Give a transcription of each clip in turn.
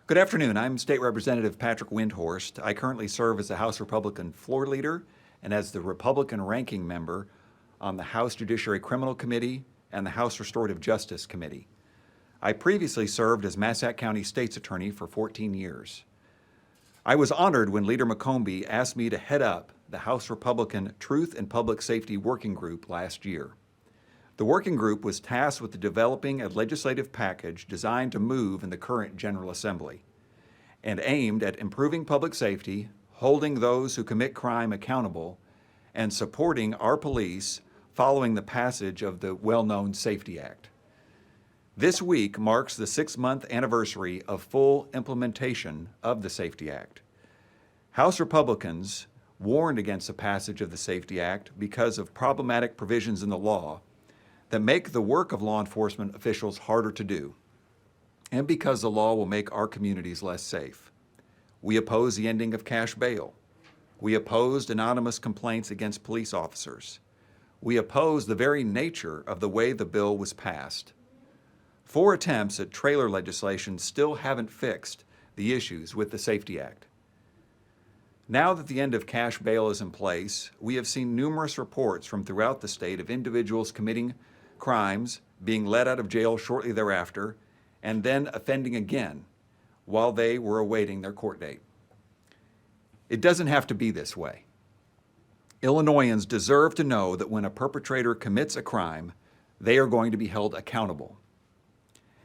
Good afternoon. I'm State Representative Patrick Windhorst. I currently serve as the House Republican floor leader and as the Republican ranking member on the House Judiciary Criminal Committee and the House Restorative Justice Committee. I previously served as Massac County State's Attorney for 14 years. I was honored when Leader McCombie asked me to head up the House Republican Truth and Public Safety Working Group last year. The working group was tasked with developing a legislative package designed to move in the current General Assembly and aimed at improving public safety, holding those who commit crime accountable, and supporting our police following the passage of the well-known Safety Act. This week marks the 6-month anniversary of full implementation of the Safety Act. House Republicans warned against the passage of the Safety Act because of problematic provisions in the law that make the work of law enforcement officials harder to do, and because the law will make our communities less safe. We oppose the ending of cash bail. We opposed anonymous complaints against police officers. We oppose the very nature of the way the bill was passed. 4 attempts at trailer legislation still haven't fixed the issues with the Safety Act. Now that the end of cash bail is in place, we have seen numerous reports from throughout the state of individuals committing crimes, being let out of jail shortly thereafter, and then offending again while they were awaiting their court date. It doesn't have to be this way. Illinoisans deserve to know that when a perpetrator commits a crime, they are going to be held accountable.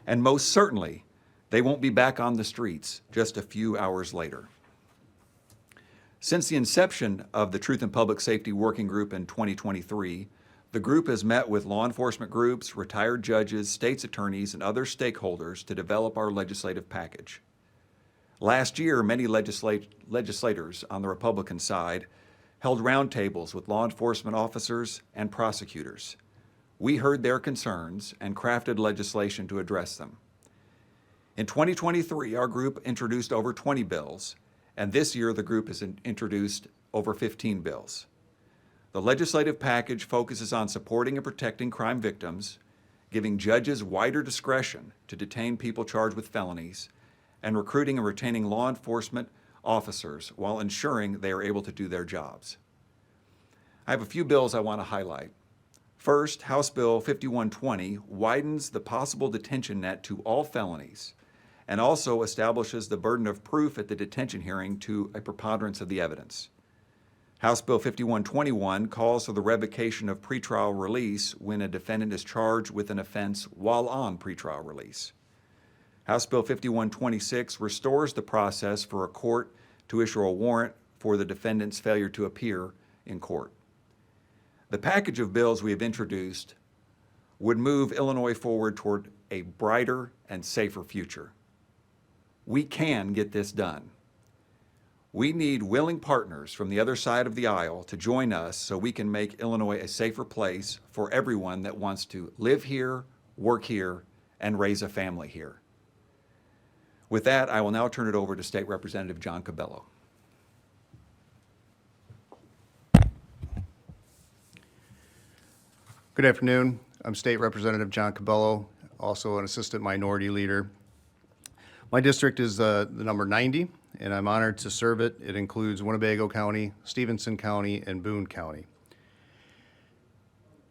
And most certainly, they won't be back on the streets just a few hours later. Since the inception of the Truth and Public Safety Working Group in 2023, the group has met with law enforcement groups, retired judges, state's attorneys, and other stakeholders to develop our legislative package. Last year, many legislators on the Republican side held roundtables with law enforcement officers and prosecutors. We heard their concerns and crafted legislation to address them. In 2023, our group introduced over 20 bills, and this year the group has introduced over 15 bills. The legislative package focuses on supporting and protecting crime victims, giving judges wider discretion to detain people charged with felonies, and recruiting and retaining law enforcement officers while ensuring they are able to do their jobs. I have a few bills I want to highlight. First, House Bill 5120 widens the possible detention net to all felonies and also establishes the burden of proof at the detention hearing to a preponderance of the evidence. House Bill 5121 calls for the revocation of pretrial release when a defendant is charged with an offense while on pretrial release. House Bill 5126 restores the process for a court to issue a warrant for the defendant's failure to appear in court. The package of bills we have introduced would move Illinois forward toward a brighter and safer future. We can get this done. We need willing partners from the other side of the aisle to join us so we can make Illinois a safer place for everyone that wants to live here, work here, and raise a family here. With that, I will now turn it over to State Representative John Cabello. Good afternoon. I'm State Representative John Cabello, also an Assistant Minority Leader. My district is the number 90, and I'm honored to serve it. It includes Winnebago County, Stevenson County, and Boone County.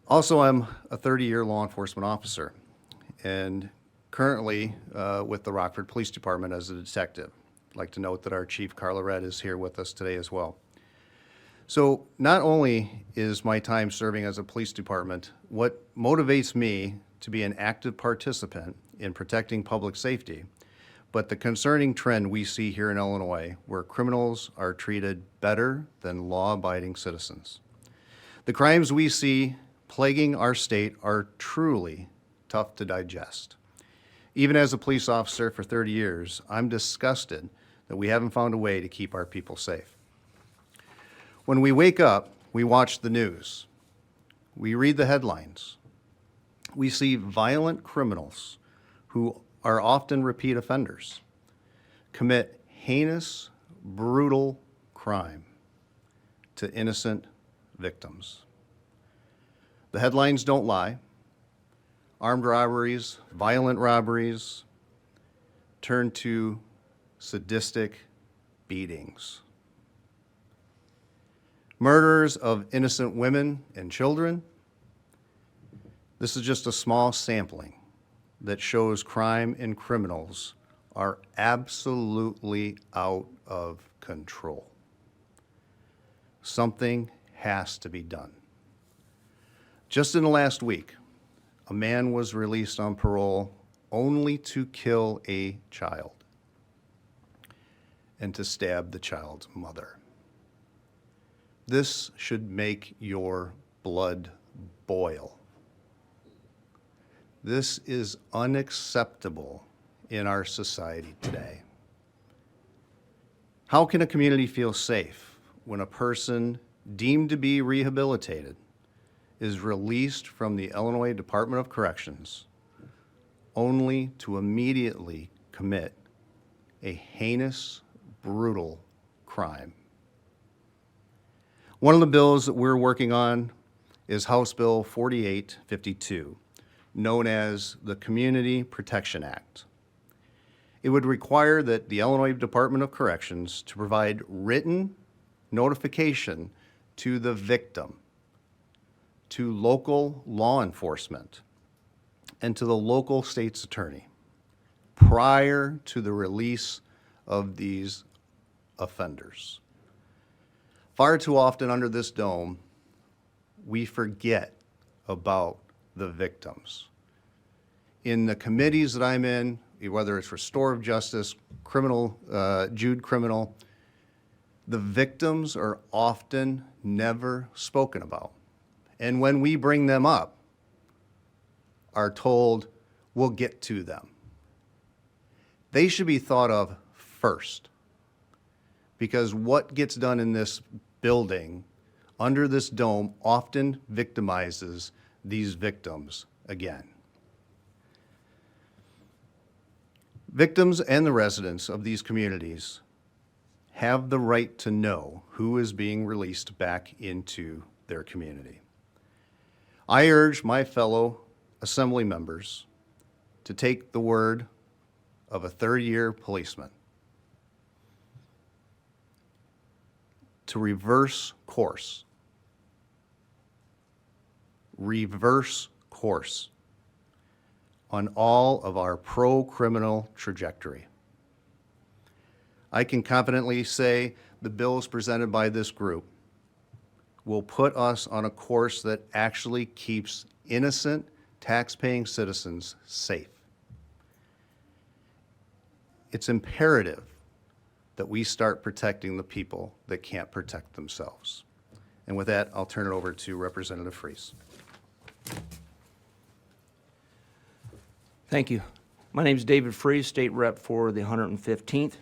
Also, I'm a 30-year law enforcement officer, and currently with the Rockford Police Department as a detective. I'd like to note that our Chief Carla Red is here with us today as well. So not only is my time serving as a police department what motivates me to be an active participant in protecting public safety, but the concerning trend we see here in Illinois where criminals are treated better than law-abiding citizens. The crimes we see plaguing our state are truly tough to digest. Even as a police officer for 30 years, I'm disgusted that we haven't found a way to keep our people safe. When we wake up, we watch the news. We read the headlines. We see violent criminals who are often repeat offenders commit heinous, brutal crime to innocent victims. The headlines don't lie. Armed robberies, violent robberies turn to sadistic beatings. Murders of innocent women and children. This is just a small sampling that shows crime and criminals are absolutely out of control. Something has to be done. Just in the last week, a man was released on parole only to kill a child and to stab the child's mother. This should make your blood boil. This is unacceptable in our society today. How can a community feel safe when a person deemed to be rehabilitated is released from the Illinois Department of Corrections only to immediately commit a heinous, brutal crime? One of the bills that we're working on is House Bill 4852, known as the Community Protection Act. It would require that the Illinois Department of Corrections to provide written notification to the victim, to local law enforcement, and to the local state's attorney prior to the release of these offenders. Far too often under this dome, we forget about the victims. In the committees that I'm in, whether it's restorative justice, criminal, Jude criminal, the victims are often never spoken about. And when we bring them up, are told, we'll get to them. They should be thought of first, because what gets done in this building, under this dome, often victimizes these victims again. Victims and the residents of these communities have the right to know who is being released back into their community. I urge my fellow assembly members to take the word of a third-year policeman to reverse course on all of our pro-criminal trajectory. I can confidently say the bills presented by this group will put us on a course that actually keeps innocent, tax-paying citizens safe. It's imperative that we start protecting the people that can't protect themselves. And with that, I'll turn it over to Representative Freese. Thank you. My name is David Freese, State Rep for the 115th.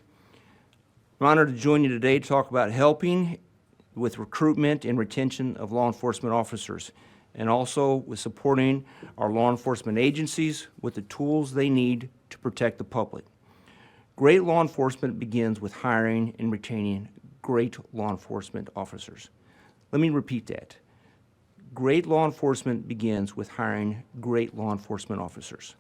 I'm honored to join you today to talk about helping with recruitment and retention of law enforcement officers, and also with supporting our law enforcement agencies with the tools they need to protect the public. Great law enforcement begins with hiring and retaining great law enforcement officers. Let me repeat that. Great law enforcement begins with hiring great law enforcement officers.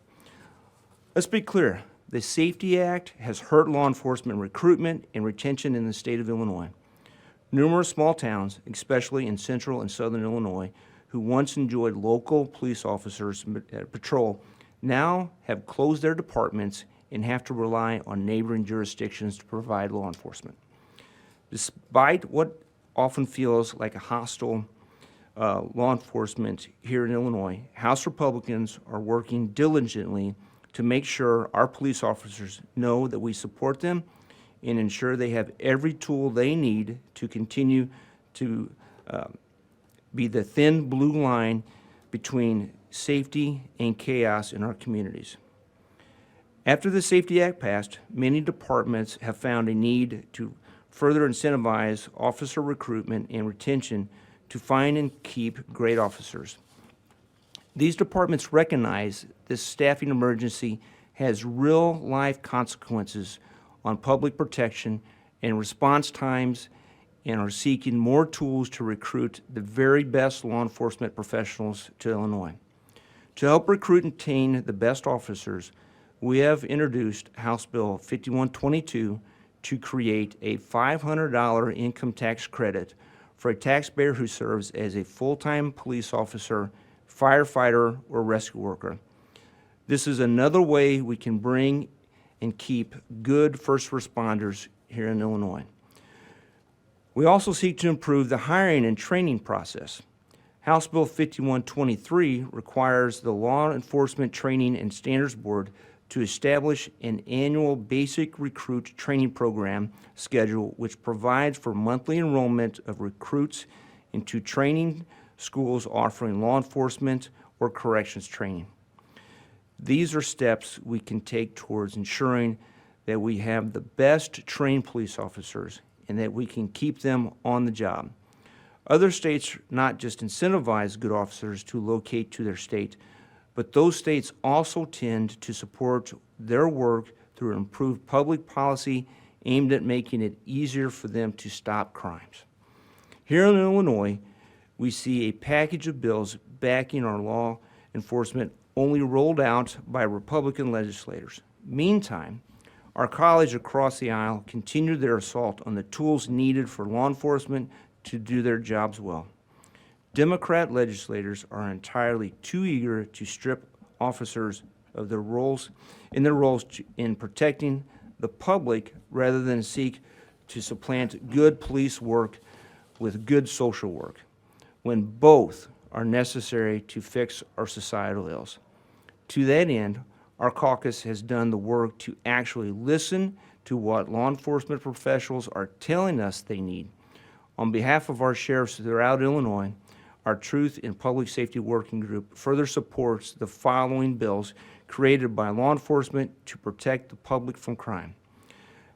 Let's be clear. The Safety Act has hurt law enforcement recruitment and retention in the state of Illinois. Numerous small towns, especially in central and southern Illinois, who once enjoyed local police officers patrol, now have closed their departments and have to rely on neighboring jurisdictions to provide law enforcement. Despite what often feels like a hostile law enforcement here in Illinois, House Republicans are working diligently to make sure our police officers know that we support them and ensure they have every tool they need to continue to be the thin blue line between safety and chaos in our communities. After the Safety Act passed, many departments have found a need to further incentivize officer recruitment and retention to find and keep great officers. These departments recognize this staffing emergency has real-life consequences on public protection and response times, and are seeking more tools to recruit the very best law enforcement professionals to Illinois. To help recruit and retain the best officers, we have introduced House Bill 5122 to create a $500 income tax credit for a taxpayer who serves as a full-time police officer, firefighter, or rescue worker. This is another way we can bring and keep good first responders here in Illinois. We also seek to improve the hiring and training process. House Bill 5123 requires the Law Enforcement Training and Standards Board to establish an annual basic recruit training program schedule which provides for monthly enrollment of recruits into training schools offering law enforcement or corrections training. These are steps we can take towards ensuring that we have the best trained police officers and that we can keep them on the job. Other states not just incentivize good officers to locate to their state, but those states also tend to support their work through improved public policy aimed at making it easier for them to stop crimes. Here in Illinois, we see a package of bills backing our law enforcement only rolled out by Republican legislators. Meantime, our colleagues across the aisle continue their assault on the tools needed for law enforcement to do their jobs well. Democrat legislators are entirely too eager to strip officers of their roles in protecting the public rather than seek to supplant good police work with good social work, when both are necessary to fix our societal ills. To that end, our caucus has done the work to actually listen to what law enforcement professionals are telling us they need. On behalf of our sheriffs throughout Illinois, our Truth in Public Safety Working Group further supports the following bills created by law enforcement to protect the public from crime.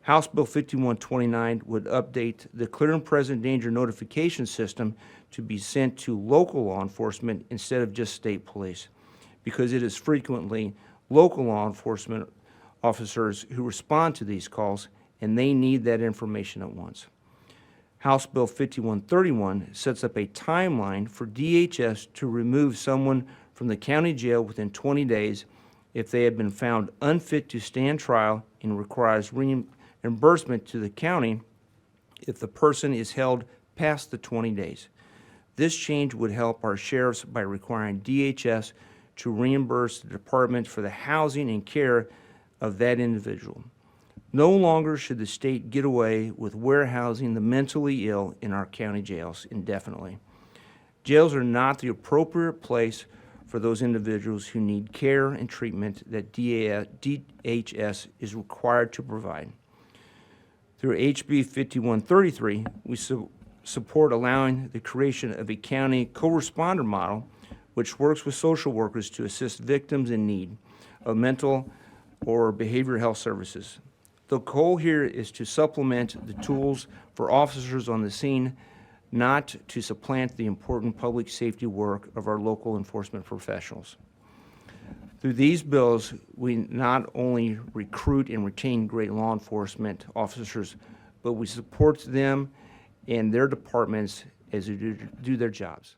House Bill 5129 would update the clear and present danger notification system to be sent to local law enforcement instead of just state police, because it is frequently local law enforcement officers who respond to these calls, and they need that information at once. House Bill 5131 sets up a timeline for DHS to remove someone from the county jail within 20 days if they have been found unfit to stand trial, and requires reimbursement to the county if the person is held past the 20 days. This change would help our sheriffs by requiring DHS to reimburse the department for the housing and care of that individual. No longer should the state get away with warehousing the mentally ill in our county jails indefinitely. Jails are not the appropriate place for those individuals who need care and treatment that DHS is required to provide. Through HB 5133, we support allowing the creation of a county co-responder model which works with social workers to assist victims in need of mental or behavioral health services. The goal here is to supplement the tools for officers on the scene, not to supplant the important public safety work of our local enforcement professionals. Through these bills, we not only recruit and retain great law enforcement officers, but we support them and their departments as they do their jobs.